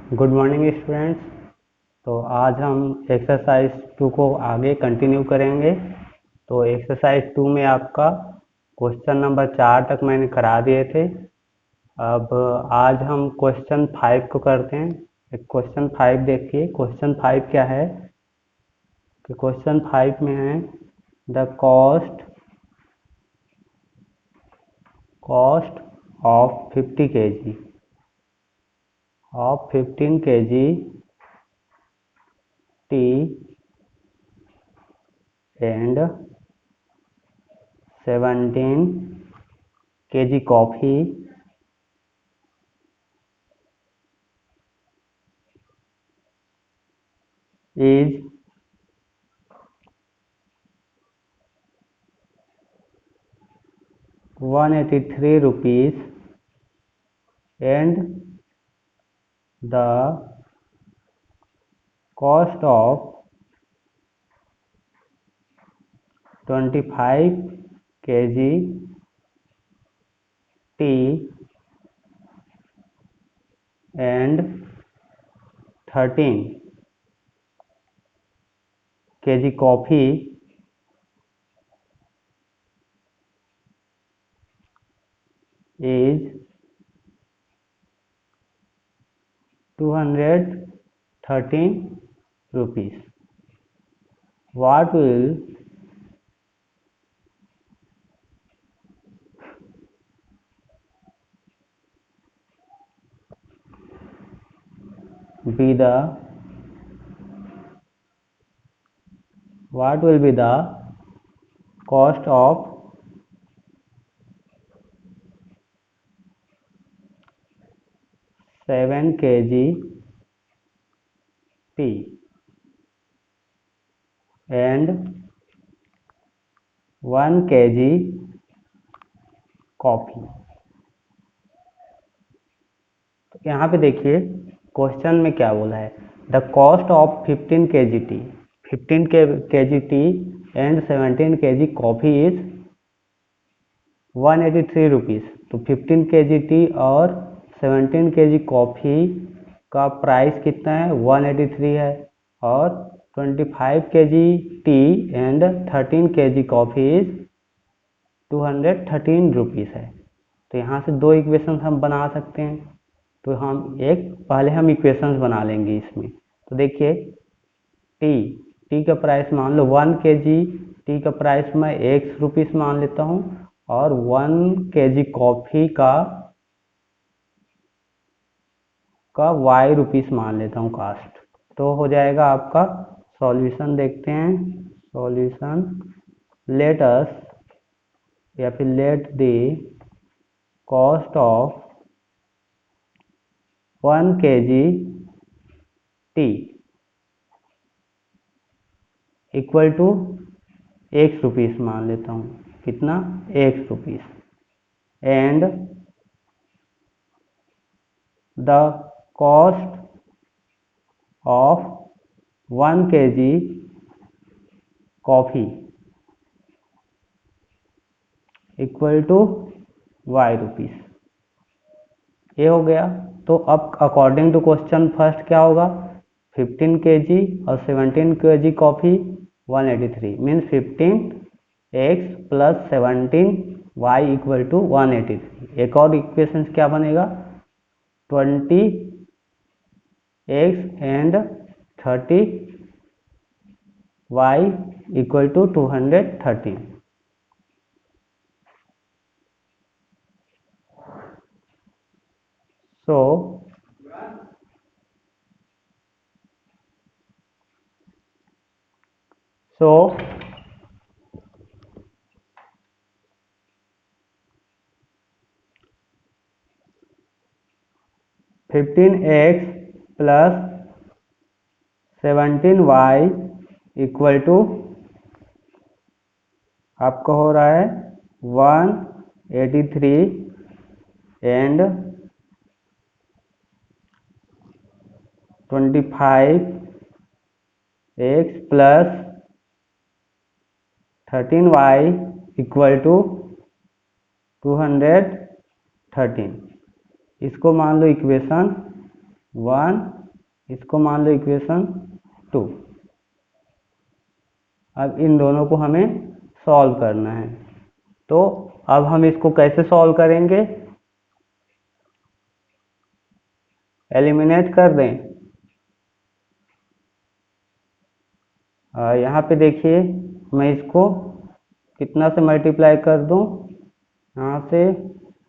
Good morning students. तो आज हम एक्सरसाइज 2 को आगे कंटिन्यू करेंगे। तो एक्सरसाइज 2 में आपका क्वेश्चन नंबर 4 तक मैंने करा दिए थे। अब आज हम क्वेश्चन 5 को करते हैं। क्वेश्चन 5 देखिए, क्वेश्चन 5 क्या है कि क्वेश्चन 5 में है the cost of 50 kg of 15 kg tea and 17 kg coffee is 183 rupees and the cost of 25 kg tea and 13 kg coffee is 213 rupees. What will be the cost of 7 kg tea and 1 kg coffee. तो यहाँ पे देखिए question में क्या बोला है, the cost of 15 kg T 15 kg tea and 17 kg coffee is 183 rupees. तो 15 kg T और 17 kg कॉफ़ी का प्राइस कितना है, 183 है। और 25 kg tea and 13 kg coffee is 213 rupees है। तो यहाँ से दो इक्वेशंस हम बना सकते हैं। तो हम पहले हम इक्वेशंस बना लेंगे इसमें। तो देखिए टी का प्राइस मान लो 1 kg टी का प्राइस मैं ₹1 मान लेता हूँ और 1 kg कॉफ़ी का Y रुपीस मान लेता हूँ कास्ट। तो हो जाएगा आपका सॉल्यूशन। देखते हैं सॉल्यूशन। लेट अस या फिर let the cost of 1 kg tea equal to ₹1 मान लेता हूँ। कितना, ₹1 and the cost of 1 kg coffee equal to Y rupees. ये हो गया। तो अब अकॉर्डिंग टू क्वेश्चन फर्स्ट क्या होगा, 15 kg और 17 kg coffee 183 means 15x plus 17y equal to 183। एक और इक्वेशन क्या बनेगा, 20x and 30y equal to 213। So 15x plus 17y equal to आपका हो रहा है 183 and 25x plus 13y equal to 213। इसको मान लो इक्वेशन 1, इसको मान लो इक्वेशन 2। अब इन दोनों को हमें सॉल्व करना है। तो अब हम इसको कैसे सॉल्व करेंगे? एलिमिनेट कर दें। यहाँ पे देखिए, मैं इसको कितना से मल्टीप्लाई कर दूं? यहाँ से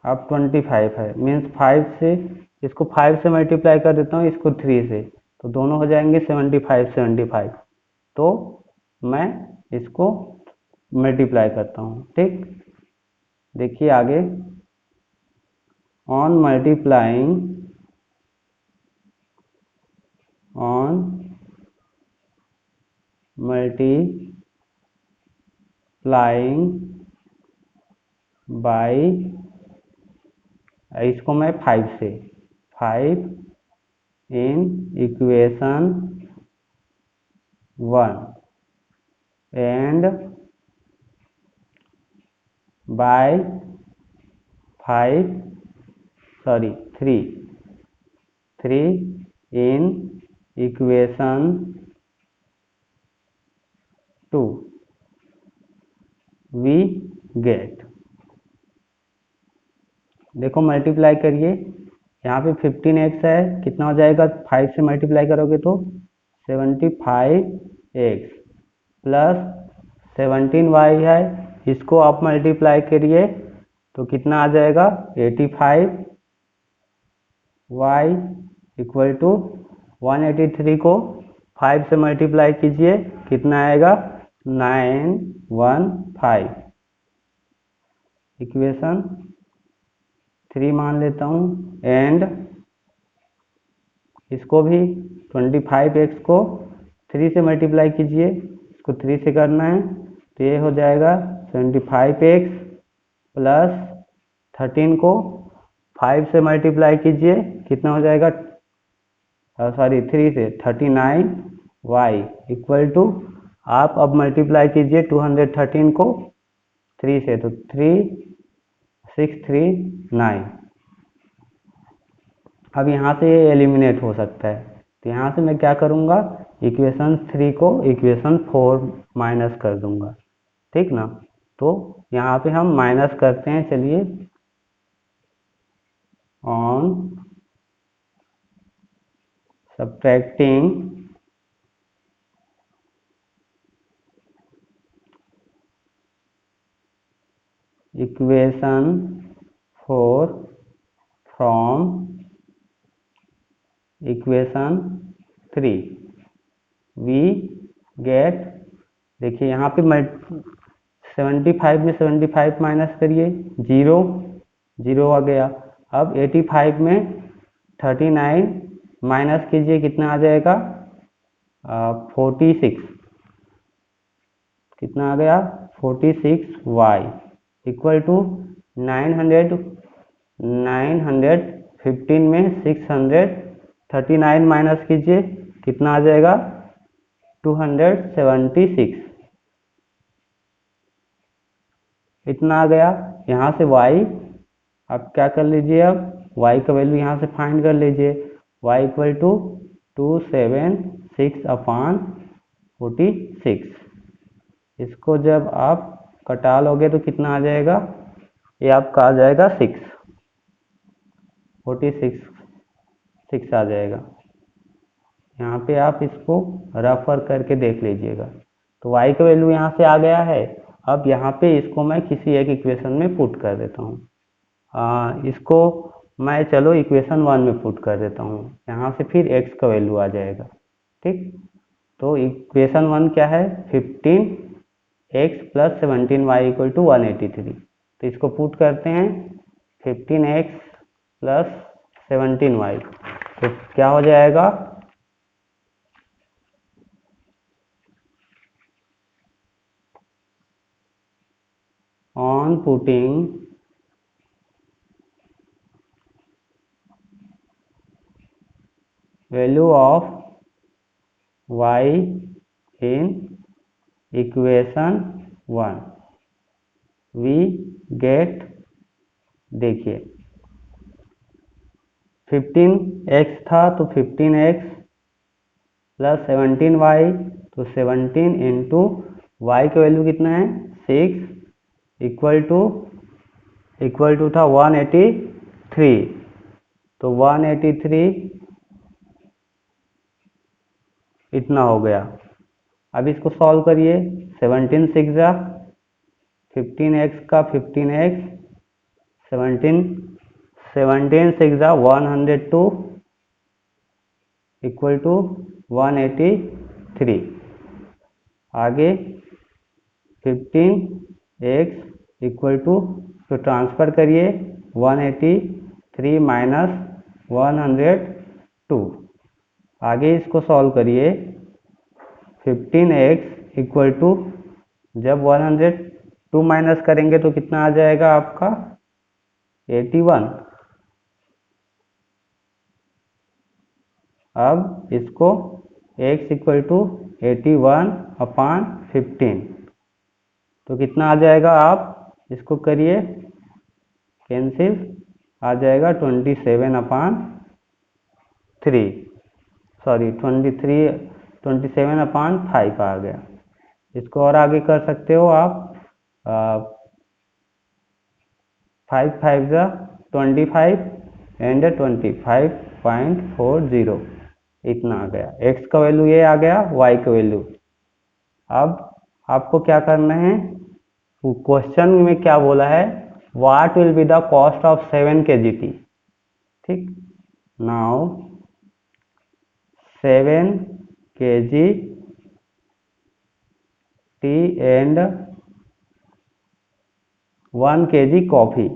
अब 25 है, मीन्स 5 से, इसको 5 से मल्टीप्लाई कर देता हूँ, इसको 3 से, तो दोनों हो जाएंगे 75 75। तो मैं इसको मल्टीप्लाई करता हूँ, ठीक। देखिए आगे, ऑन मल्टीप्लाइंग बाई, इसको मैं 5 से, 5 in equation 1 and by 3 in equation 2 we get. देखो मल्टीप्लाई करिए, यहाँ पे 15x है, कितना हो जाएगा? 5 से मल्टीप्लाई करोगे तो 75x प्लस 17y है, इसको आप मल्टीप्लाई करिए तो कितना आ जाएगा? 85y इक्वल टू 183 को 5 से मल्टीप्लाई कीजिए, कितना आएगा? 915। इक्वेशन 3 मान लेता हूँ, एंड इसको भी 25x को 3 से मल्टीप्लाई कीजिए, इसको 3 से करना है, तो ये हो जाएगा 75x प्लस 13 को 5 से मल्टीप्लाई कीजिए, कितना हो जाएगा? सॉरी 3 से 39y इक्वल टू, आप अब मल्टीप्लाई कीजिए 213 को 3 से, तो 3639। अब यहाँ से ये एलिमिनेट हो सकता है, तो यहाँ से मैं क्या करूँगा? इक्वेशन 3 को इक्वेशन 4 माइनस कर दूंगा, ठीक ना। तो यहाँ पे हम माइनस करते हैं, चलिए। On subtracting equation 4 from equation 3 we get, देखिए यहाँ पे 75 में 75 माइनस करिए, 0 0 आ गया। अब 85 में 39 माइनस कीजिए, कितना आ जाएगा? 46, कितना आ गया? 46y इक्वल टू 915 में 639 माइनस कीजिए, कितना आ जाएगा? 276, इतना आ गया। यहाँ से y, अब क्या कर लीजिए, अब y का वैल्यू यहाँ से फाइंड कर लीजिए, y इक्वल टू 276/46। इसको जब आप कटा लोगे तो कितना आ जाएगा? ये आपका आ जाएगा 6 आ जाएगा। यहाँ पे आप इसको रेफर करके देख लीजिएगा। तो y का वैल्यू यहाँ से आ गया है। अब यहाँ पे इसको मैं किसी एक इक्वेशन में पुट कर देता हूँ। इसको मैं चलो इक्वेशन 1 में पुट कर देता हूँ, यहाँ से फिर x का वैल्यू आ जाएगा, ठीक। तो इक्वेशन 1 क्या है? 15x plus 17y equal to 183। तो इसको पुट करते हैं, 15x प्लस 17y, तो क्या हो जाएगा? On putting value of y in equation 1 we get, देखिए 15x था तो 15x प्लस 17y, तो 17 इंटू वाई का वैल्यू कितना है 6 इक्वल टू था 183, तो 183 इतना हो गया। अब इसको सॉल्व करिए, 17 6 जा 15x का 15x, 17 17 6 जा 102 इक्वल टू 183। आगे 15x इक्वल टू, तो ट्रांसफर करिए 183 माइनस 102। आगे इसको सॉल्व करिए, 15x इक्वल टू, जब 102 माइनस करेंगे तो कितना आ जाएगा आपका 81। अब इसको x इक्वल टू 81 अपान 15, तो कितना आ जाएगा, आप इसको करिए कैंसिल, आ जाएगा 27 अपान 3, सॉरी 27 अपान 5 आ गया। इसको और आगे कर सकते हो आप, 5 5 जा 25 एंड 25.40 इतना आ गया। x का वैल्यू ये आ गया, y का वैल्यू। अब आपको क्या करना है, क्वेश्चन में क्या बोला है, what will be the cost of 7 kgt। ठीक, now 7 kg tea and 1 kg coffee.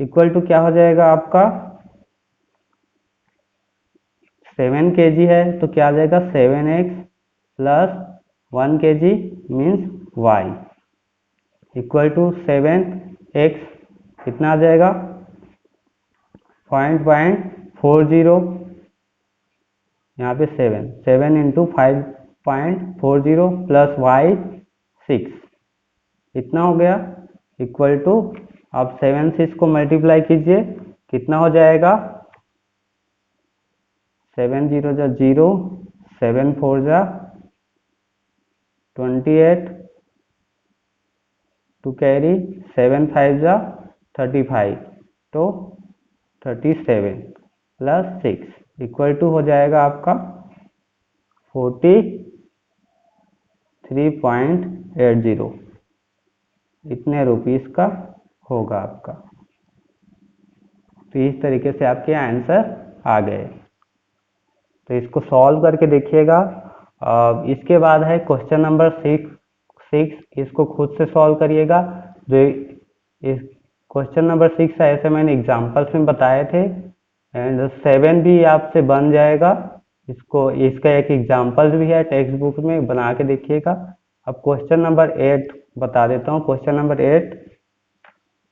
Equal to क्या हो जाएगा आपका, 7 kg है तो क्या आ जाएगा 7x plus 1 kg means y equal to 7x कितना आ जाएगा 0.40, यहाँ पे 7 इंटू 5.40 प्लस y 6 इतना हो गया, इक्वल टू, आप 7 से इसको मल्टीप्लाई कीजिए, कितना हो जाएगा 7 0 जा 0, 7 4 जा 28 टू कैरी, 7 5 जा 35, तो 37 प्लस 6 इक्वल टू हो जाएगा आपका 43.80, इतने रुपीस का होगा आपका। तो इस तरीके से आपके आंसर आ गए। तो इसको सॉल्व करके देखिएगा। इसके बाद है क्वेश्चन नंबर 6, इसको खुद से सॉल्व करिएगा। जो इस क्वेश्चन नंबर 6 है, ऐसे मैंने एग्जांपल्स में बताए थे, एंड 7 भी आपसे बन जाएगा। इसका एक एग्जांपल भी है टेक्स्ट बुक में, बना के देखिएगा। अब क्वेश्चन नंबर 8 बता देता हूँ। क्वेश्चन नंबर 8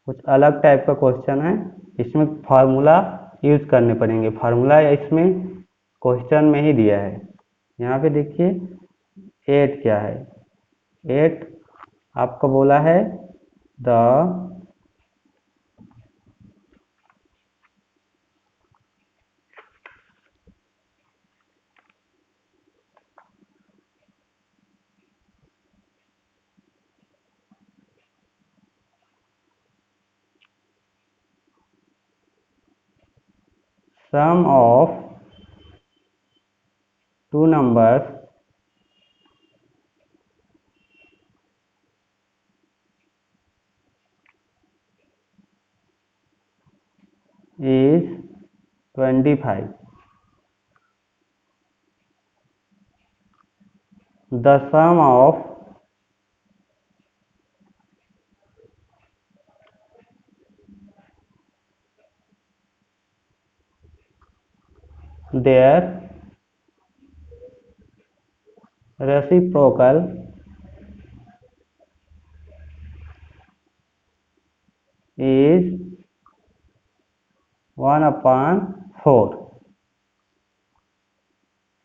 कुछ अलग टाइप का क्वेश्चन है, इसमें फार्मूला यूज करने पड़ेंगे। फार्मूला इसमें क्वेश्चन में ही दिया है। यहाँ पे देखिए 8 क्या है, 8 आपका बोला है the sum of two numbers is 25. The sum of their reciprocal is 1/4.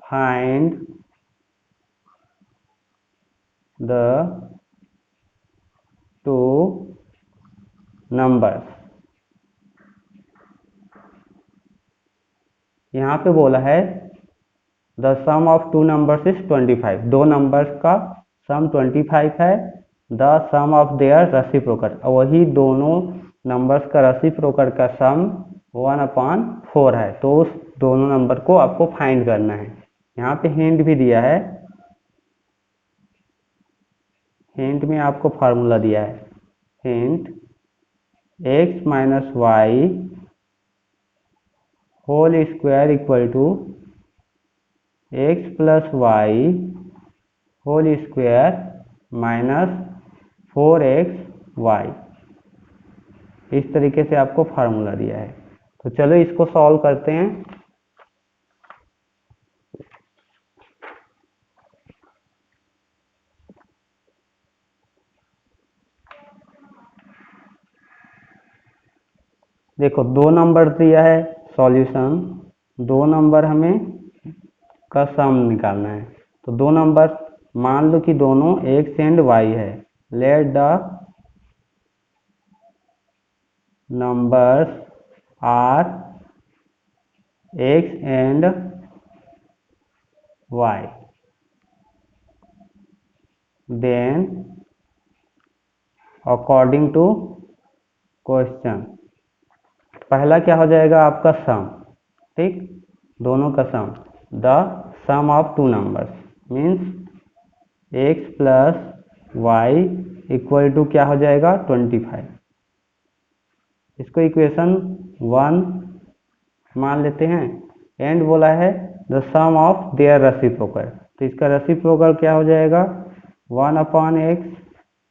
Find the two numbers. यहाँ पे बोला है the sum of two numbers is 25, दो नंबर्स का सम 25 है। The sum of their reciprocal, वही दोनों नंबर्स का रेसिप्रोकल का सम 1/4 है। तो उस दोनों नंबर को आपको फाइंड करना है। यहाँ पे हिंट भी दिया है, हिंट में आपको फार्मूला दिया है। Hint x minus Y whole square equal to x plus Y whole square minus 4xy। इस तरीके से आपको फार्मूला दिया है। तो चलो इसको सॉल्व करते हैं। देखो दो नंबर दिया है, सॉल्यूशन दो नंबर हमें का सम निकालना है। तो दो नंबर मान लो कि दोनों x एंड y है। Let the numbers are x and y, then according to question पहला क्या हो जाएगा आपका सम, ठीक, दोनों का सम। The sum of two numbers means x plus Y equal to क्या हो जाएगा 25। इसको इक्वेशन 1 मान लेते हैं। एंड बोला है the sum of their reciprocal, तो इसका रेसिप्रोकल क्या हो जाएगा 1/x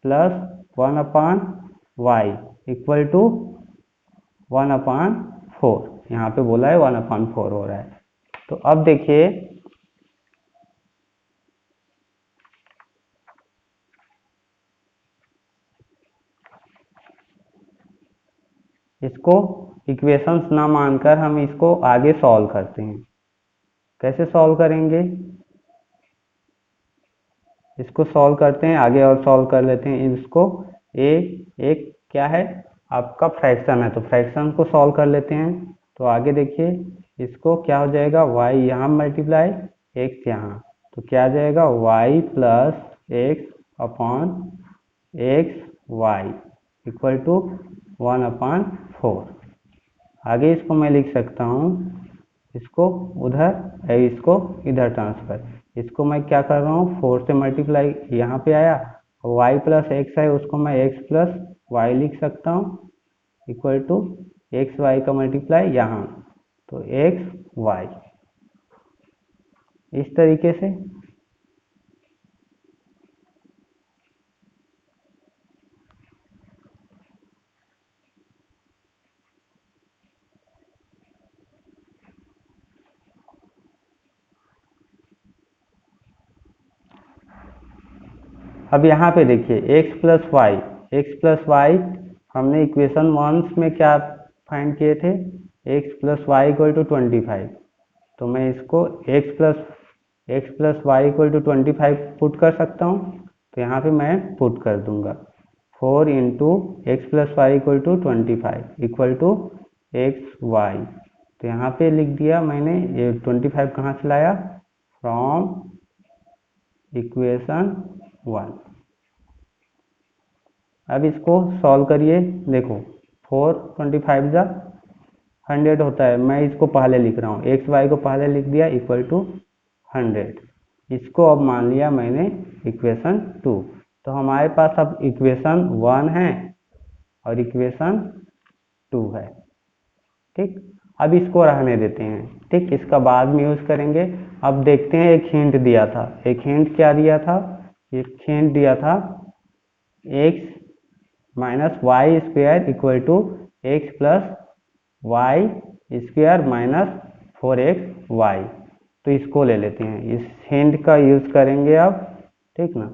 plus 1/y equal to 1/4। यहाँ पे बोला है 1/4 हो रहा है। तो अब देखिए इसको इक्वेशंस ना मानकर हम इसको आगे सॉल्व करते हैं। कैसे सॉल्व करेंगे, इसको सॉल्व करते हैं आगे और सॉल्व कर लेते हैं इसको। एक क्या है आपका फ्रैक्शन है, तो फ्रैक्शन को सॉल्व कर लेते हैं। तो आगे देखिए इसको क्या हो जाएगा y यहाँ मल्टीप्लाई x यहाँ, तो क्या आ जाएगा y plus X upon X Y equal to 1/4। आगे इसको मैं लिख सकता हूँ, इसको उधर इसको इधर ट्रांसफर। इसको मैं क्या कर रहा हूँ 4 से मल्टीप्लाई यहाँ पे आया, y प्लस एक्स है उसको मैं x प्लस वाई लिख सकता हूँ इक्वल टू एक्स वाई का मल्टीप्लाई यहाँ, तो एक्स वाई इस तरीके से। अब यहाँ पे देखिए x प्लस वाई हमने इक्वेशन 1 में क्या फाइंड किए थे, x plus Y equal to 25। तो मैं इसको x plus Y equal to 25 put कर सकता हूँ। तो यहाँ पे मैं पुट कर दूंगा 4 into X plus Y equal to 25 equal to x Y. तो यहाँ पे लिख दिया मैंने, ये 25 कहाँ से लाया, फ्रॉम इक्वेशन 1। अब इसको सॉल्व करिए। देखो 4 25 जा 100 होता है, मैं इसको पहले लिख रहा हूँ, एक्स वाई को पहले लिख दिया इक्वल टू 100। इसको अब मान लिया मैंने इक्वेशन 2। तो हमारे पास अब इक्वेशन 1 है और इक्वेशन 2 है, ठीक। अब इसको रहने देते हैं, ठीक, इसका बाद में यूज करेंगे। अब देखते हैं एक हिंट दिया था, एक हिंट क्या दिया था, एक हिंट दिया था x minus Y square equal to X plus Y square minus 4xy। तो इसको ले लेते हैं, इस हिंट का यूज करेंगे अब, ठीक ना।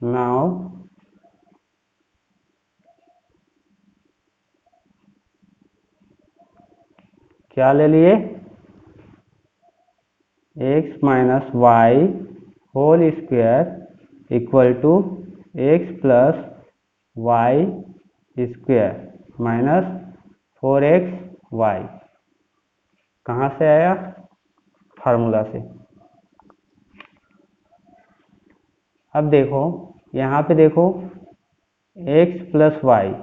नाउ क्या ले लिए, x minus Y whole square equal to X plus Y square minus 4xy। कहाँ से आया? फार्मूला से। अब देखो यहाँ पे देखो x प्लस वाई,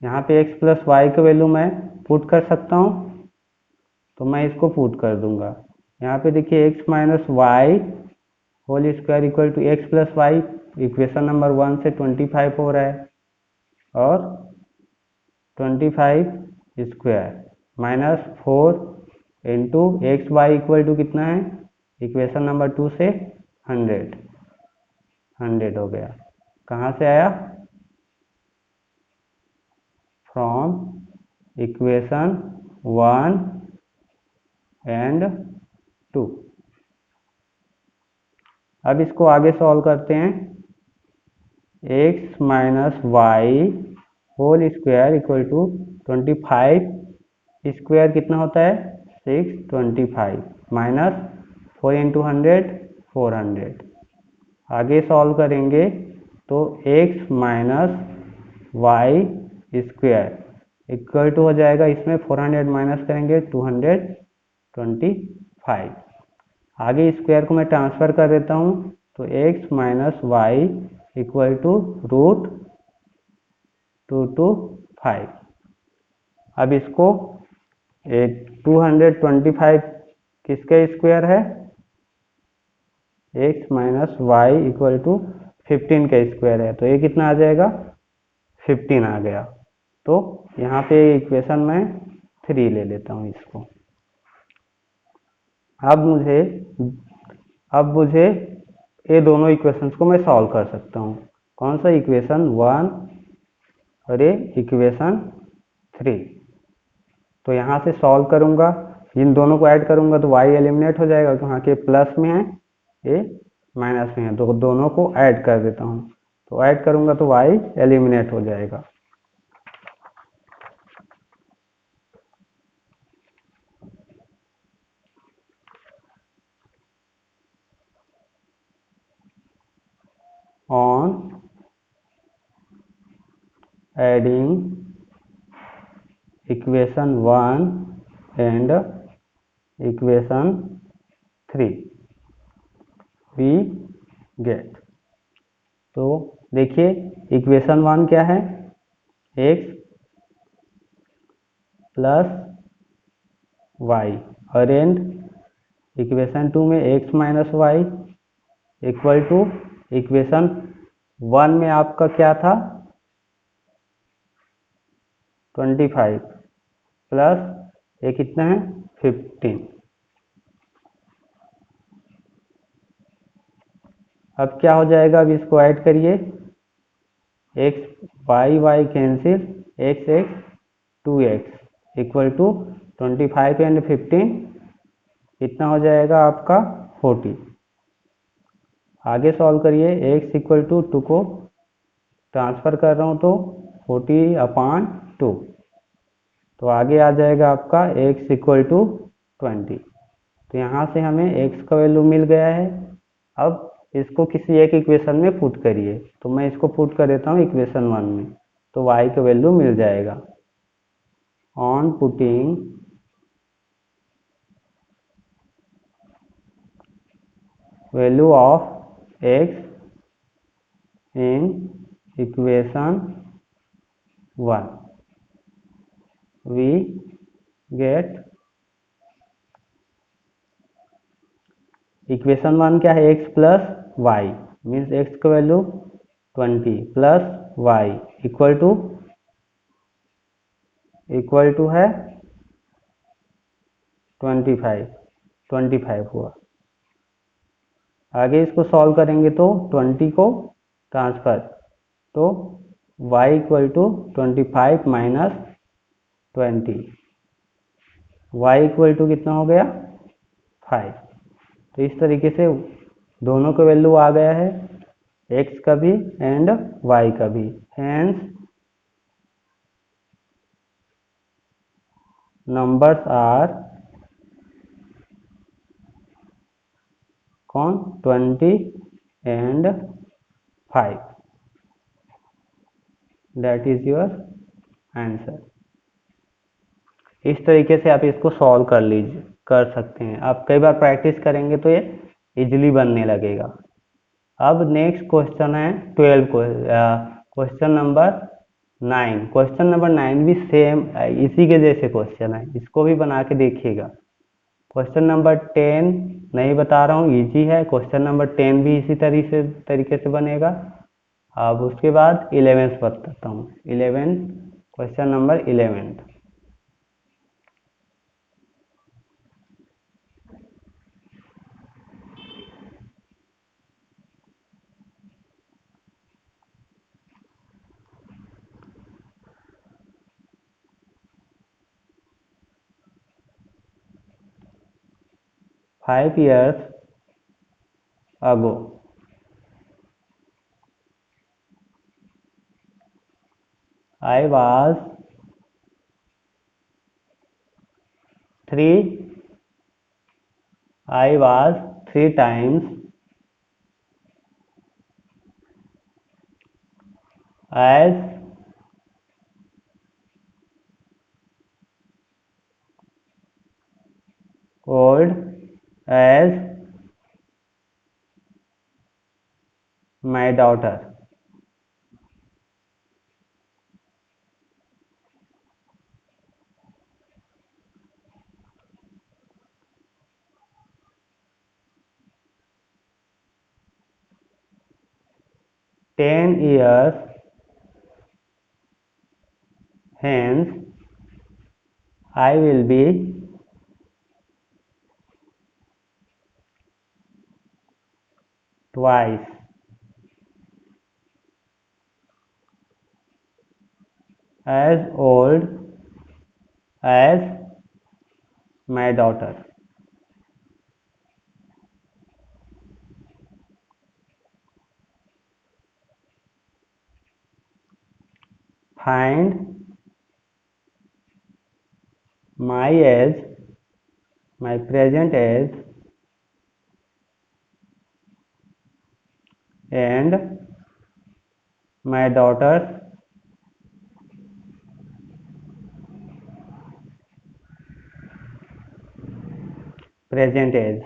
यहाँ पे x प्लस वाई का वैल्यू मैं पुट कर सकता हूँ, तो मैं इसको पुट कर दूंगा। यहाँ पे देखिए x minus Y whole square equal to X plus Y, equation number 1 से 25 हो रहा है, और 25 square minus 4 into X Y equal to कितना है? इक्वेशन नंबर 2 से 100 हो गया। कहाँ से आया? From equation 1 and 2। अब इसको आगे सॉल्व करते हैं। x minus Y whole square equal to 25 square कितना होता है? 625 माइनस 4 इंटू 100 400। आगे सॉल्व करेंगे तो x minus Y square equal to हो जाएगा, इसमें 400 माइनस करेंगे 225। आगे स्क्वायर को मैं ट्रांसफर कर देता हूँ, तो x minus y equal to root 225। अब इसको 225 किसका स्क्वायर है? x minus y equal to 15 का स्क्वायर है, तो ये कितना आ जाएगा? 15 आ गया। तो यहाँ पे इक्वेशन में 3 ले लेता हूँ इसको। अब मुझे ये दोनों इक्वेशंस को मैं सॉल्व कर सकता हूँ। कौन सा? इक्वेशन 1 और ये इक्वेशन 3। तो यहाँ से सॉल्व करूँगा, इन दोनों को ऐड करूँगा तो y एलिमिनेट हो जाएगा, तो यहाँ के प्लस में है, ये माइनस में है, तो दोनों को ऐड कर देता हूँ। तो ऐड करूँगा तो y एलिमिनेट हो जाएगा। On adding equation 1 and equation 3 we get। तो देखिए इक्वेशन 1 क्या है? x प्लस वाई, और एंड इक्वेशन 2 में x minus y equal to equation 1 में आपका क्या था? 25 प्लस ये कितना है? 15। अब क्या हो जाएगा? अब इसको ऐड करिए, x y cancel, x 2x equal to 25 and 15 कितना हो जाएगा आपका? 40। आगे सॉल्व करिए, x इक्वल टू 2 को ट्रांसफर कर रहा हूँ तो 40/2, तो आगे आ जाएगा आपका x इक्वल टू 20। तो यहाँ से हमें x का वैल्यू मिल गया है। अब इसको किसी एक इक्वेशन में पुट करिए, तो मैं इसको पुट कर देता हूँ इक्वेशन 1 में, तो y का वैल्यू मिल जाएगा। On putting value of x in equation 1 we get equation 1 क्या है? x plus y means x का value 20 plus Y equal to है 25 हुआ। आगे इसको सॉल्व करेंगे तो 20 को ट्रांसफर, तो y equal to 25 minus 20, y equal to कितना हो गया? 5। तो इस तरीके से दोनों का वैल्यू आ गया है, x का भी एंड y का भी। हेंस numbers are कौन 20 and 5, that is your answer. इस तरीके से आप इसको सॉल्व कर सकते हैं। आप कई बार प्रैक्टिस करेंगे तो ये इजीली बनने लगेगा। अब नेक्स्ट क्वेश्चन है 12 क्वेश्चन नंबर 9। क्वेश्चन नंबर 9 भी सेम इसी के जैसे क्वेश्चन है, इसको भी बना के देखिएगा। क्वेश्चन नंबर 10 नहीं बता रहा हूँ, इजी है। क्वेश्चन नंबर 10 भी इसी तरीके से बनेगा। अब उसके बाद 11th बताता हूँ। 11 question number 11। 5 years ago, I was 3 times as old as my daughter. Ten years hence, I will be twice as old as my daughter. Find my age, my present age, and my daughter's present age.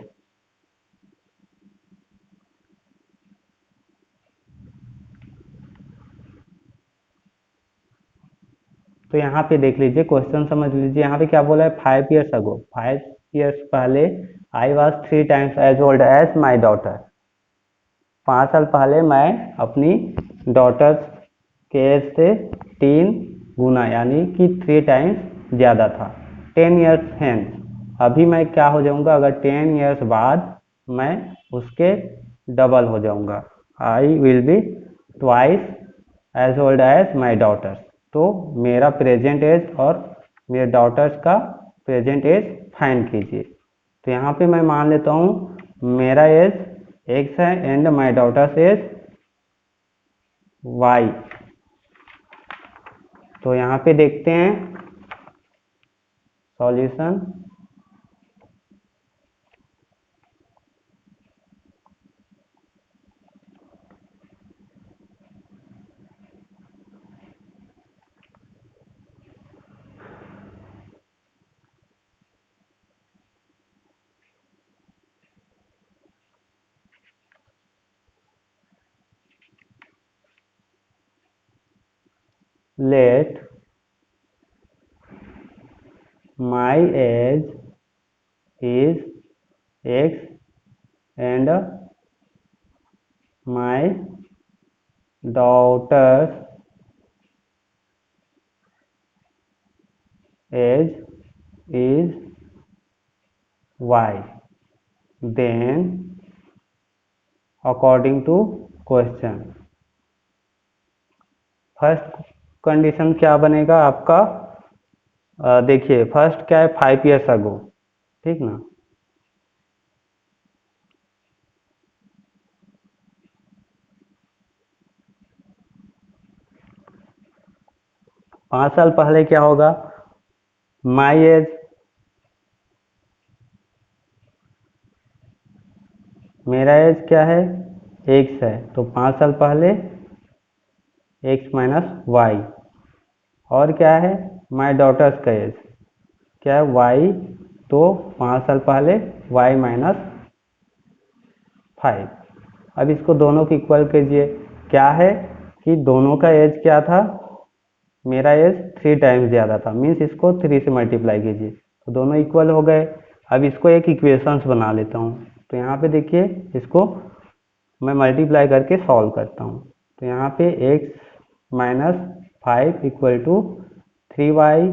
तो यहाँ पे देख लीजिए, question समझ लीजिए। यहाँ पे क्या बोला है, 5 years अगो, 5 years पहले I was 3 times as old as my daughter. 5 साल पहले मैं अपनी डॉटर के एज से 3 गुना यानी कि 3 times ज़्यादा था। 10 years हैंस, अभी मैं क्या हो जाऊंगा, अगर 10 years बाद मैं उसके डबल हो जाऊंगा। I will be twice as old as my daughter. तो मेरा प्रेजेंट एज और मेरे डॉटर्स का प्रेजेंट एज फाइंड कीजिए। तो यहाँ पे मैं मान लेता हूँ मेरा एज x है and my daughters as y। तो यहाँ पे देखते हैं solution. Let my age is x and my daughter's age is y. Then according to question, first condition क्या बनेगा आपका, देखिए फर्स्ट क्या है, 5 years अगो, ठीक ना। पाँच साल पहले क्या होगा, माई एज मेरा एज क्या है, x है, तो 5 साल पहले x माइनस वाई। और क्या है, माई डॉटर्स का एज क्या है, y, तो 5 साल पहले y माइनस 5। अब इसको दोनों को इक्वल कीजिए। क्या है कि दोनों का एज क्या था, मेरा एज 3 टाइम्स ज़्यादा था, मीन्स इसको 3 से मल्टीप्लाई कीजिए तो दोनों इक्वल हो गए। अब इसको एक इक्वेशंस बना लेता हूँ। तो यहाँ पे देखिए, इसको मैं मल्टीप्लाई करके सॉल्व करता हूँ। तो यहाँ पे x minus 5 equal to 3y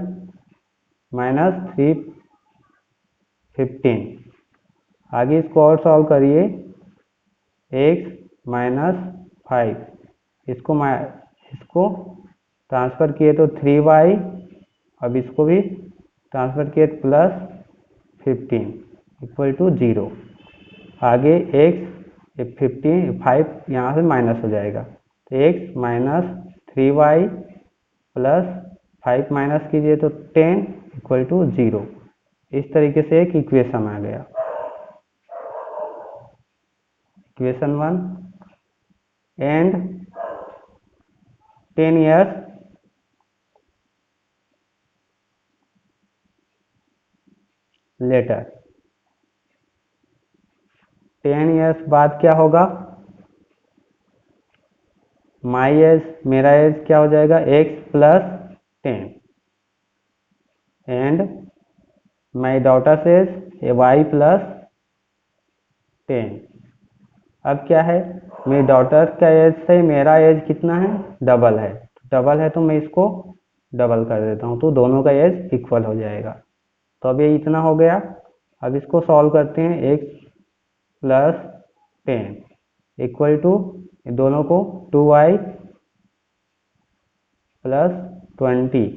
minus 315। आगे इसको और सॉल्व करिए, x माइनस 5 इसको ट्रांसफ़र किए तो 3y, अब इसको भी ट्रांसफ़र किए प्लस 15 इक्वल टू 0। आगे x 5 यहाँ से माइनस हो जाएगा, तो x minus 3y plus 5 minus कीजिए तो 10 इक्वल टू 0। इस तरीके से एक इक्वेशन आ गया। Equation 1। And 10 years later, 10 years बाद क्या होगा, माई एज, मेरा एज क्या हो जाएगा, x plus 10 and my daughters as y plus 10। अब क्या है, मेरी डॉटर्स का एज से मेरा एज कितना है, डबल है। डबल है तो मैं इसको डबल कर देता हूँ, तो दोनों का एज इक्वल हो जाएगा। तो अब ये इतना हो गया। अब इसको सॉल्व करते हैं, x प्लस 10 इक्वल टू दोनों को 2y प्लस 20।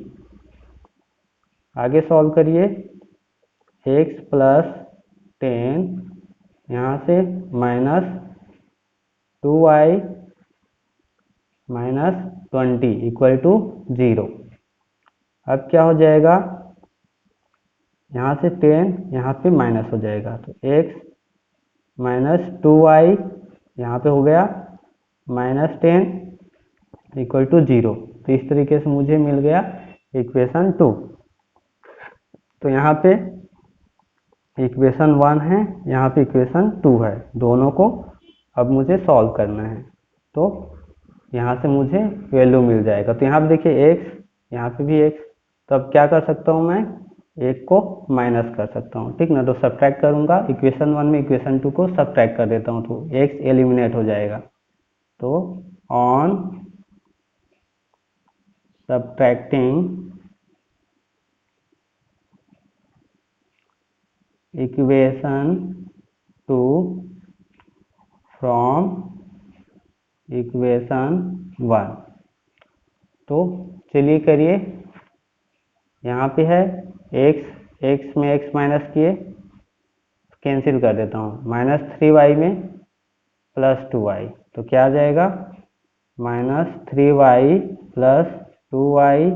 आगे सॉल्व करिए, x प्लस 10 यहाँ से minus 2y minus 20 equal to 0। अब क्या हो जाएगा, यहाँ से 10 यहाँ पे माइनस हो जाएगा, तो x माइनस 2y यहाँ पे हो गया माइनस 10 इक्वल टू 0। तो इस तरीके से मुझे मिल गया इक्वेशन 2। तो यहाँ पे इक्वेशन 1 है, यहाँ पे इक्वेशन 2 है, दोनों को अब मुझे सॉल्व करना है। तो यहाँ से मुझे वैल्यू मिल जाएगा। तो यहाँ पे देखिए x, यहाँ पे भी x, तो अब क्या कर सकता हूँ, मैं एक को माइनस कर सकता हूँ, ठीक ना। तो सब्ट्रैक्ट करूँगा, इक्वेशन 1 में इक्वेशन 2 को सब्ट्रैक्ट कर देता हूँ, तो x एलिमिनेट हो जाएगा। तो on subtracting equation 2 from equation 1, तो चलिए करिए। यहाँ पे है x में x माइनस किए, कैंसिल कर देता हूँ, माइनस 3y में प्लस 2y, तो क्या आ जाएगा, माइनस 3y प्लस 2y।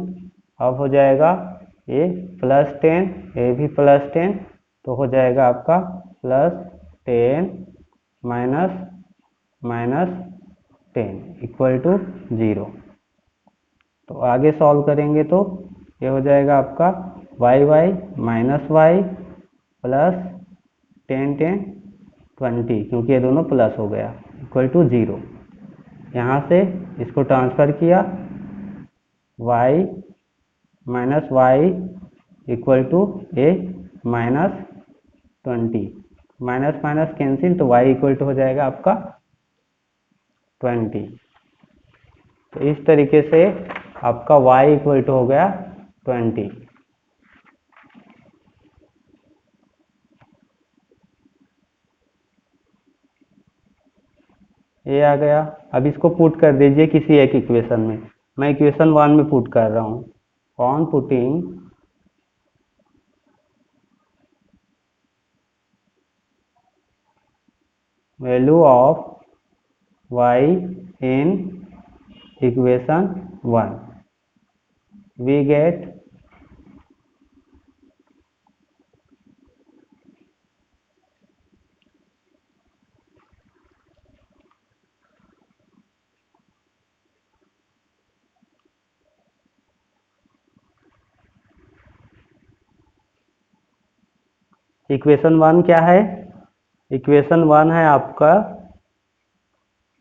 अब हो जाएगा ये प्लस 10, ये भी प्लस 10, तो हो जाएगा आपका plus 10 minus minus 10 equal to 0। तो आगे सॉल्व करेंगे तो ये हो जाएगा आपका y माइनस वाई प्लस 10 20, क्योंकि ये दोनों प्लस हो गया, इक्वल टू 0। यहाँ से इसको ट्रांसफ़र किया, y minus y equal to a minus 20, minus minus cancel, तो y इक्वल टू हो जाएगा आपका 20। तो इस तरीके से आपका y इक्वल टू हो गया 20। ये आ गया। अब इसको पुट कर दीजिए किसी एक इक्वेशन में। मैं इक्वेशन 1 में पुट कर रहा हूँ। On putting value of y in equation 1, we get equation one क्या है? इक्वेशन वन है आपका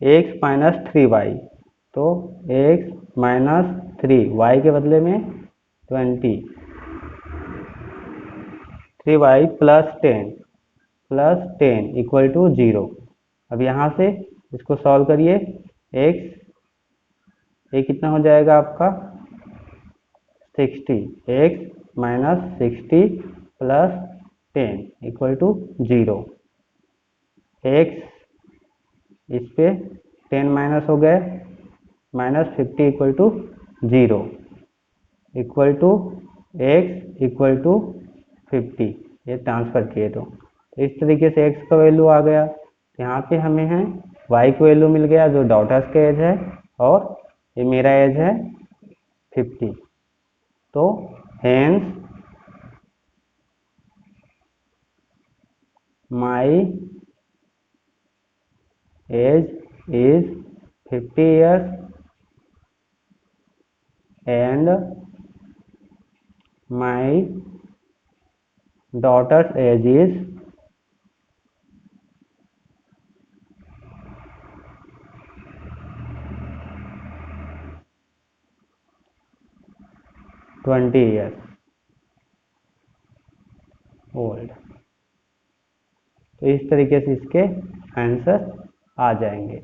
x माइनस थ्री वाई। तो x माइनस थ्री वाई के बदले में 20, 3y plus ten equal to 0। अब यहाँ से इसको सॉल्व करिए। x ये कितना हो जाएगा आपका 60, x minus 60 plus ten equal to 0। x इस पे 10 माइनस हो गए, minus 50 equal to 0 equal to x equal to 50। ये ट्रांसफर किए तो इस तरीके से x का वैल्यू आ गया। यहाँ पे हमें है y का वैल्यू मिल गया जो डॉटर्स का एज है, और ये मेरा एज है 50। तो hence my age is 50 years and my daughter's age is 20 years old। तो इस तरीके से इसके आंसर आ जाएंगे।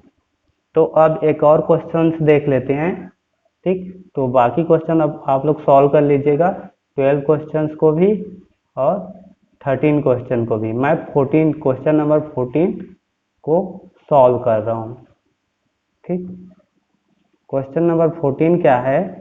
तो अब एक और क्वेश्चंस देख लेते हैं। ठीक, तो बाकी क्वेश्चन अब आप लोग सॉल्व कर लीजिएगा, 12 क्वेश्चंस को भी और 13 क्वेश्चन को भी। मैं 14 क्वेश्चन नंबर 14 को सॉल्व कर रहा हूँ। ठीक, क्वेश्चन नंबर 14 क्या है?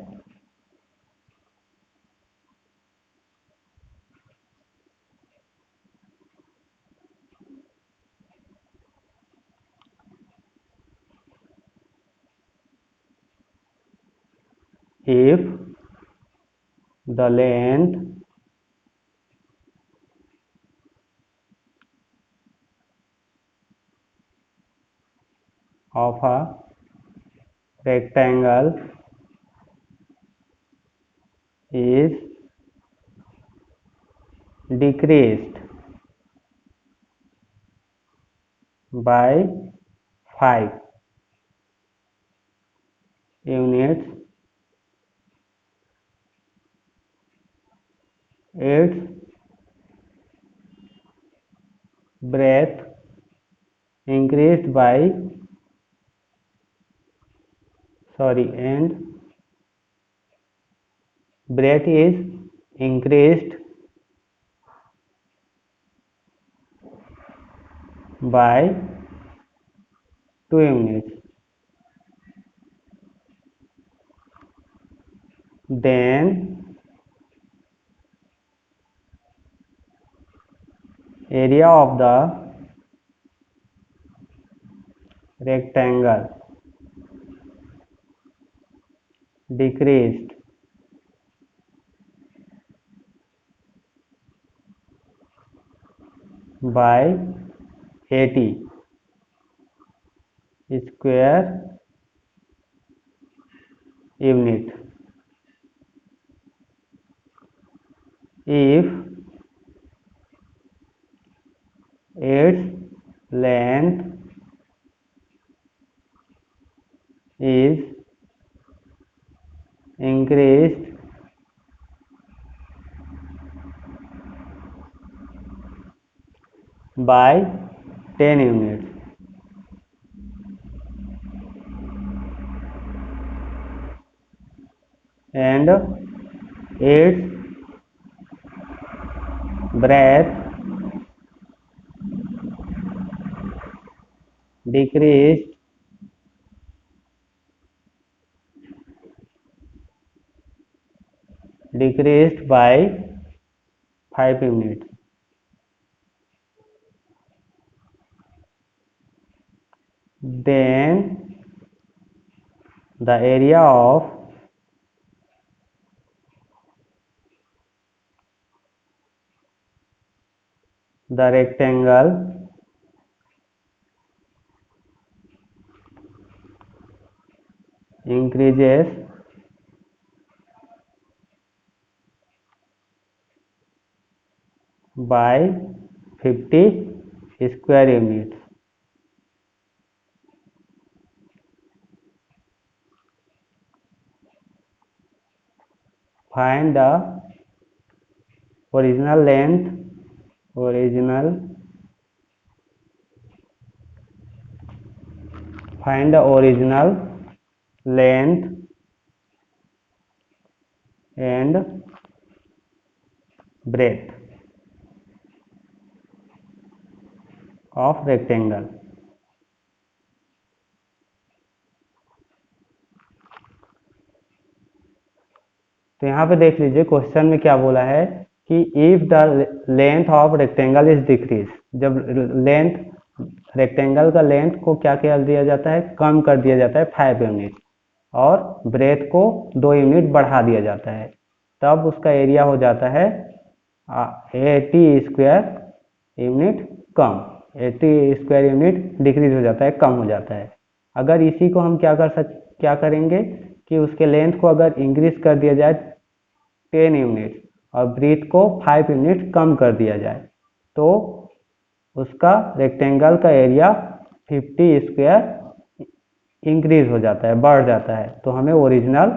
If the length of a rectangle is decreased by 5 units, its breadth increased by and breadth is increased by 2 units, then area of the rectangle decreased by 80 square unit if its length is increased by 10 units, and its breadth decreased by 5 units, then the area of the rectangle increases by 50 square units. Find the original length, find the original length and breadth of rectangle। तो यहाँ पे देख लीजिए question में क्या बोला है कि if the length of rectangle is decrease, जब लेंथ रेक्टेंगल का लेंथ को क्या कर दिया जाता है, कम कर दिया जाता है 5 यूनिट, और ब्रेथ को 2 यूनिट बढ़ा दिया जाता है, तब उसका एरिया हो जाता है 80 स्क्वायर यूनिट कम, 80 स्क्वायर यूनिट डिक्रीज हो जाता है, कम हो जाता है। अगर इसी को हम क्या करेंगे कि उसके लेंथ को अगर इंक्रीज कर दिया जाए 10 यूनिट और ब्रीथ को 5 यूनिट कम कर दिया जाए, तो उसका रेक्टेंगल का एरिया 50 स्क्वायर इंक्रीज हो जाता है, बढ़ जाता है। तो हमें ओरिजिनल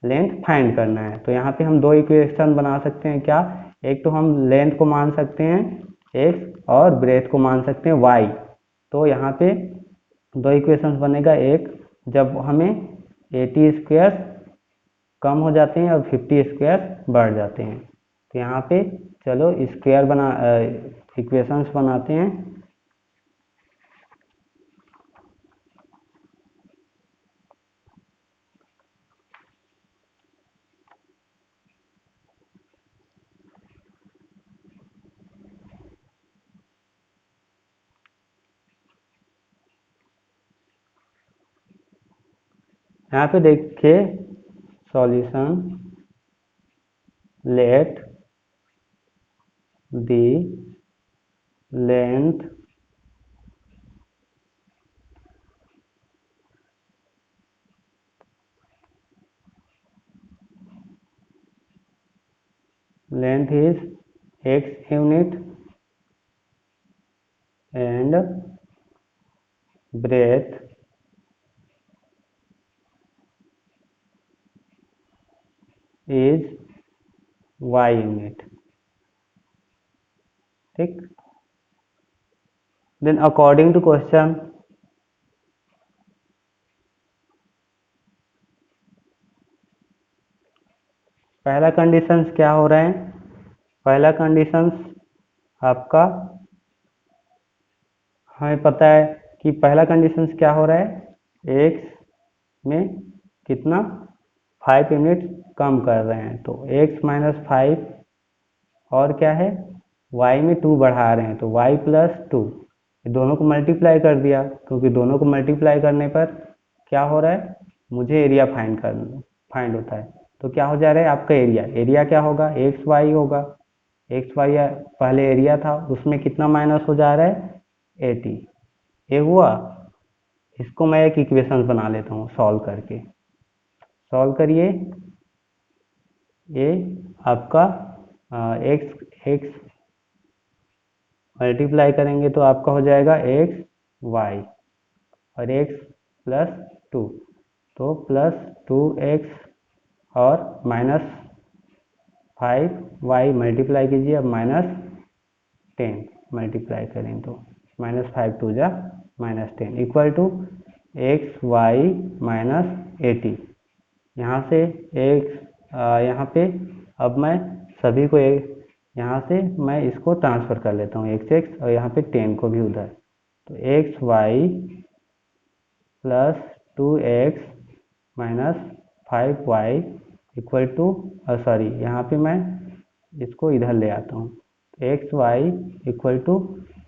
लेंथ फाइंड करना है। तो यहाँ पे हम दो इक्वेशन बना सकते हैं। क्या? एक तो हम लेंथ को मान सकते हैं x और ब्रेथ को मान सकते हैं y। तो यहाँ पे दो इक्वेशन बनेगा, एक जब हमें 80 स्क्वायर कम हो जाते हैं और 50 स्क्वायर बढ़ जाते हैं। तो यहाँ पे चलो इक्वेशंस बनाते हैं। यहाँ पे देखिए solution, let the length is x unit and breadth is y unit। ठीक। देन अकॉर्डिंग टू क्वेश्चन, पहला कंडीशंस क्या हो रहा है? पहला कंडीशंस आपका हमें पता है कि पहला कंडीशंस क्या हो रहा है, x में कितना 5 यूनिट कम कर रहे हैं, तो x माइनस 5, और क्या है y में 2 बढ़ा रहे हैं, तो y प्लस 2, दोनों को मल्टीप्लाई कर दिया, क्योंकि दोनों को मल्टीप्लाई करने पर क्या हो रहा है, मुझे एरिया फाइंड होता है। तो क्या हो जा रहा है आपका एरिया क्या होगा, एक्स वाई होगा। एक्स वाई पहले एरिया था, उसमें कितना माइनस हो जा रहा है, 80। ये हुआ। इसको मैं एक इक्वेशन बना लेता हूँ सॉल्व करके। सॉल्व करिए। ये आपका एक्स मल्टीप्लाई करेंगे तो आपका हो जाएगा एक्स वाई, और एक्स प्लस 2, तो प्लस 2x और माइनस 5y मल्टीप्लाई कीजिए, अब माइनस 10 मल्टीप्लाई करें तो माइनस 5 2 जा minus 10 equal to x y minus 80। यहाँ से यहाँ पे अब मैं सभी को यहाँ से मैं इसको ट्रांसफ़र कर लेता हूँ x और यहाँ पे 10 को भी उधर, तो x y plus 2x minus 5y equal to, sorry यहाँ पे मैं इसको इधर ले आता हूँ, एक्स वाई इक्वल टू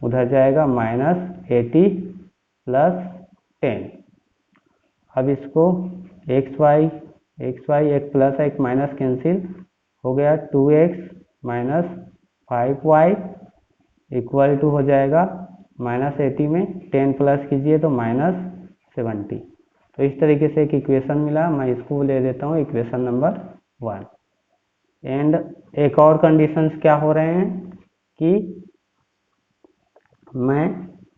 उधर जाएगा माइनस 80 प्लस 10। अब इसको एक्स वाई एक प्लस एक माइनस कैंसिल हो गया, 2x minus 5y equal to हो जाएगा माइनस 80 में 10 प्लस कीजिए तो माइनस 70। तो इस तरीके से एक इक्वेशन मिला, मैं इसको ले देता हूँ इक्वेशन नंबर 1। एंड एक और कंडीशंस क्या हो रहे हैं कि मैं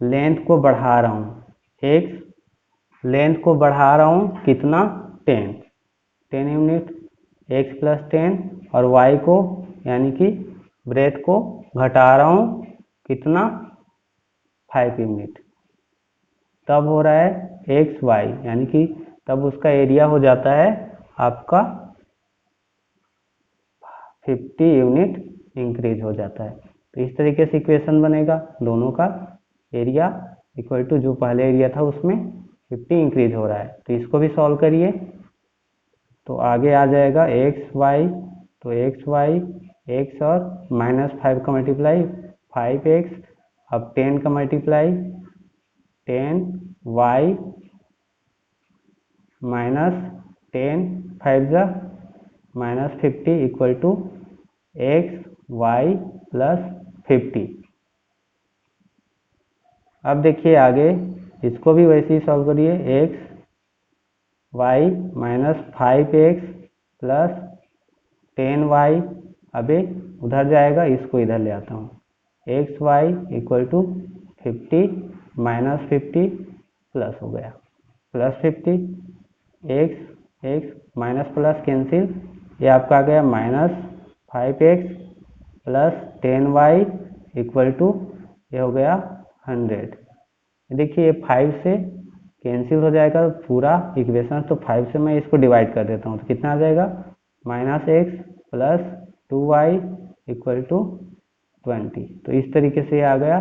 लेंथ को बढ़ा रहा हूँ, एक्स लेंथ को बढ़ा रहा हूँ कितना, 10 यूनिट, एक्स प्लस 10, और वाई को यानी कि ब्रेथ को घटा रहा हूँ कितना, 5 यूनिट। तब हो रहा है एक्स वाई, यानी कि तब उसका एरिया हो जाता है आपका 50 यूनिट इंक्रीज हो जाता है। तो इस तरीके से इक्वेशन बनेगा, दोनों का एरिया इक्वल टू जो पहले एरिया था उसमें 50 इंक्रीज हो रहा है। तो इसको भी सॉल्व करिए, तो आगे आ जाएगा एक्स वाई, तो एक्स वाई एक्स और -5 का मल्टीप्लाई 5x, अब 10 का मल्टीप्लाई 10 वाई -10 5 जा -50 equal to x y plus 50। अब देखिए आगे इसको भी वैसे ही सॉल्व करिए, x y -5x plus 10y, अबे उधर जाएगा, इसको इधर ले आता हूँ, x Y equal to 50 -50 plus हो गया plus 50, x x minus plus cancel, ये आपका आ गया -5x plus 10y equal to, ये हो गया 100। देखिए 5 से कैंसिल हो जाएगा पूरा इक्वेशन, तो 5 से मैं इसको डिवाइड कर देता हूँ, तो कितना आ जाएगा, -x plus 2y equal to 20। तो इस तरीके से आ गया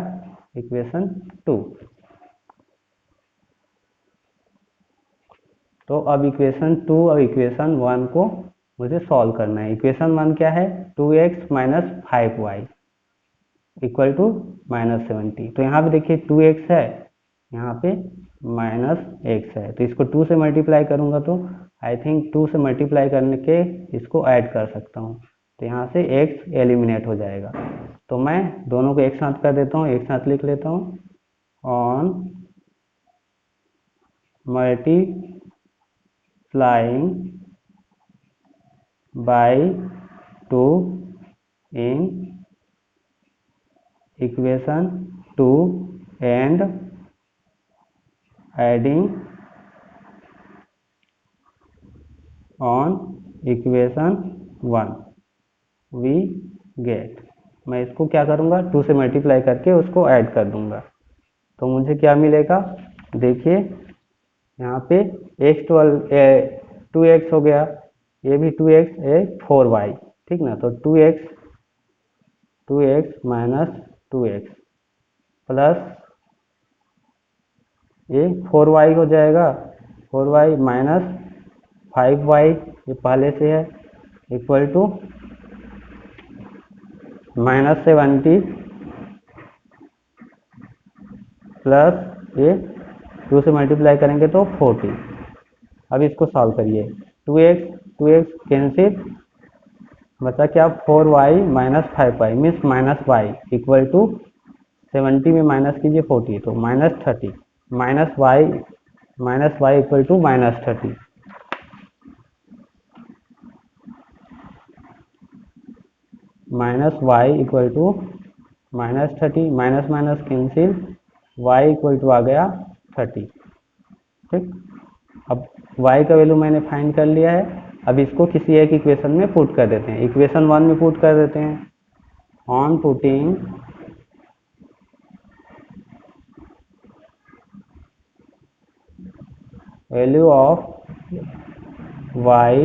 इक्वेशन 2। तो अब इक्वेशन 2 और इक्वेशन 1 को मुझे सॉल्व करना है। इक्वेशन 1 क्या है, 2x minus 5y equal to -70। तो यहाँ पे देखिए 2x है, यहाँ पे -x है, तो इसको 2 से मल्टीप्लाई करूँगा तो आई थिंक 2 से मल्टीप्लाई करने के इसको ऐड कर सकता हूँ, तो यहाँ से x एलिमिनेट हो जाएगा। तो मैं दोनों को एक साथ कर देता हूँ, एक साथ लिख लेता हूँ, on multiplying by 2 in equation 2 and adding on equation 1 we get. मैं इसको क्या करूँगा, 2 से मल्टीप्लाई करके उसको ऐड कर दूंगा, तो मुझे क्या मिलेगा, देखिए यहाँ पे x 2x हो गया, ये भी 2x, ये 4y, ठीक ना, तो 2x माइनस 2x प्लस ये 4y हो जाएगा, 4y माइनस 5y, ये पहले से है, इक्वल टू -70 प्लस ये 2 से मल्टीप्लाई करेंगे तो 40। अब इसको सॉल्व करिए, 2x कैंसिल, बचा क्या, 4y minus 5y means -y equal to 70 में माइनस कीजिए 40, तो -30 -y equal to -30। -y equal to -30, minus minus cancel, y equal to आ गया 30, ठीक। अब y का वैल्यू मैंने फाइंड कर लिया है, अब इसको किसी एक इक्वेशन में पुट कर देते हैं, इक्वेशन 1 में पुट कर देते हैं, on putting value of y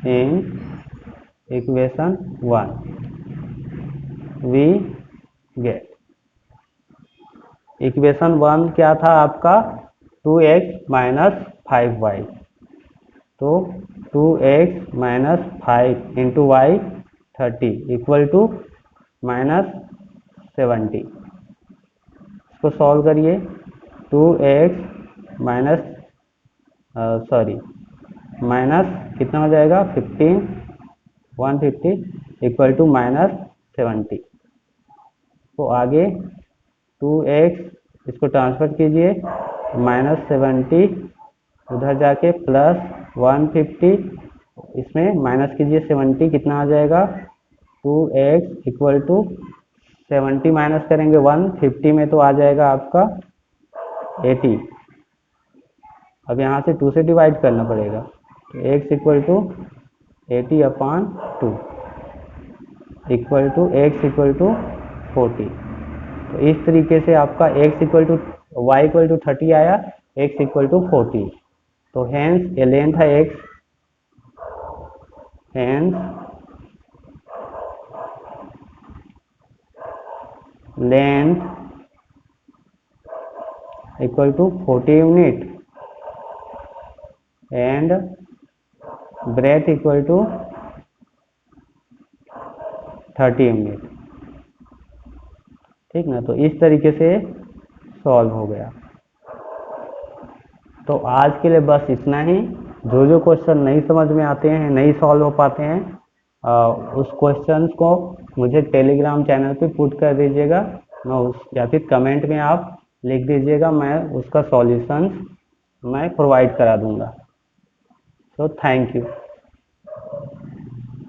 in equation 1 we get. Equation 1 क्या था आपका, 2x माइनस 5y, तो 2x minus 5 into y 30 equal to -70। इसको सॉल्व करिए, 2x माइनस माइनस कितना हो जाएगा, 150 इक्वल टू -70। तो आगे 2x इसको ट्रांसफर कीजिए, -70 उधर जाके प्लस 150, इसमें माइनस कीजिए 70, कितना आ जाएगा, 2x इक्वल टू 70 माइनस करेंगे 1, 50 में तो आ जाएगा आपका 80। अब यहाँ से 2 से डिवाइड करना पड़ेगा, तो x equal to 80/2 equal to x equal to 40। तो इस तरीके से आपका x equal to y equal to 30 आया, x इक्वल टू 40। तो हेंस ये लेंथ है x, hence length equal to 40 unit and breadth equal to 30 unit. ठीक ना, तो इस तरीके से सॉल्व हो गया। तो आज के लिए बस इतना ही। जो जो क्वेश्चन नहीं समझ में आते हैं, नहीं सॉल्व हो पाते हैं, उस क्वेश्चन को मुझे टेलीग्राम चैनल पे पुट कर दीजिएगा, मैं उस या फिर कमेंट में आप लिख दीजिएगा, मैं उसका सॉल्यूशंस मैं प्रोवाइड करा दूंगा। So thank you.